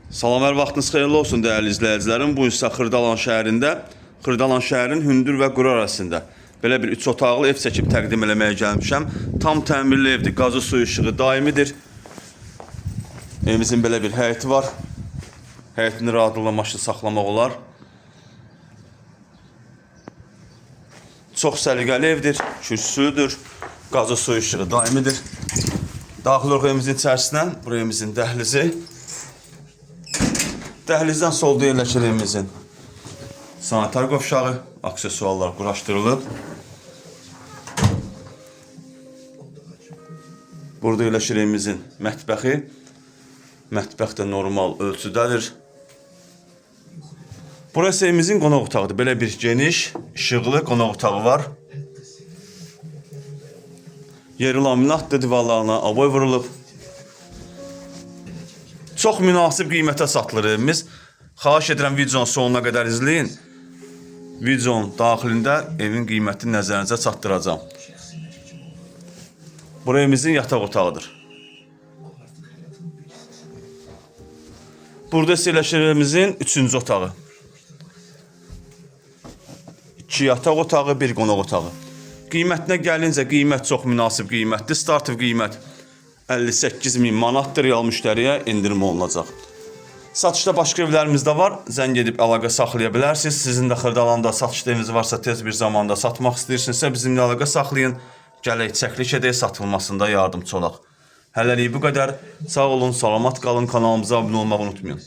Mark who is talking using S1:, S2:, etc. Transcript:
S1: Salam, hər vaxtınız xeyirli olsun dəyərli izləyicilərim. Bu isə Xırdalan şəhərində, Xırdalan şəhərin Hündür və Quru arasında belə bir 3 otaqlı ev çəkib təqdim eləməyə gəlmişəm. Tam təmirli evdir, qazı suyu işığı daimidir. Evimizin belə bir həyəti var. Həyətini rahatlıqla maşın saxlamaq olar. Çox səliqəli evdir, kürsüdür, qazı suyu işığı daimidir. Daxil olaq evimizin içərisinə, bu evimizin dəhlizi. Dəhlizdən solda yerləşir evimizin sanitar qovşağı, aksesuarlar quraşdırılıb. Burada yerləşir evimizin mətbəxi. Mətbəx də normal ölçüdədir. Burası evimizin qonaq otağıdır. Belə bir geniş, işıqlı qonaq otağı var. Yeri laminatdır, divarlarına avoy vurulub. Çox münasib qiymətə satılır evimiz. Xahiş edirəm videonun sonuna qədər izləyin. Videonun daxilində evin qiymətini nəzərinizə çatdıracağam. Bura evimizin yataq otağıdır. Burada yerləşir evimizin 3-cü otağı. 2 yataq otağı, 1 qonaq otağı. Qiymətinə gəlincə qiymət çox münasib qiymətdir. Startiv qiymət 58.000 manatdır, real müştəriyə indirim olunacaq. Satışda başqa evlərimiz də var. Zəng edib əlaqə saxlaya bilərsiniz. Sizin də Xırdalanda satışda eviniz varsa, tez bir zamanda satmaq istəyirsinizsə, bizimlə əlaqə saxlayın. Gələk çəkiliş edək, satılmasında yardımçı olaq. Hələlik bu qədər. Sağ olun, salamat qalın. Kanalımıza abunə olmağı unutmayın.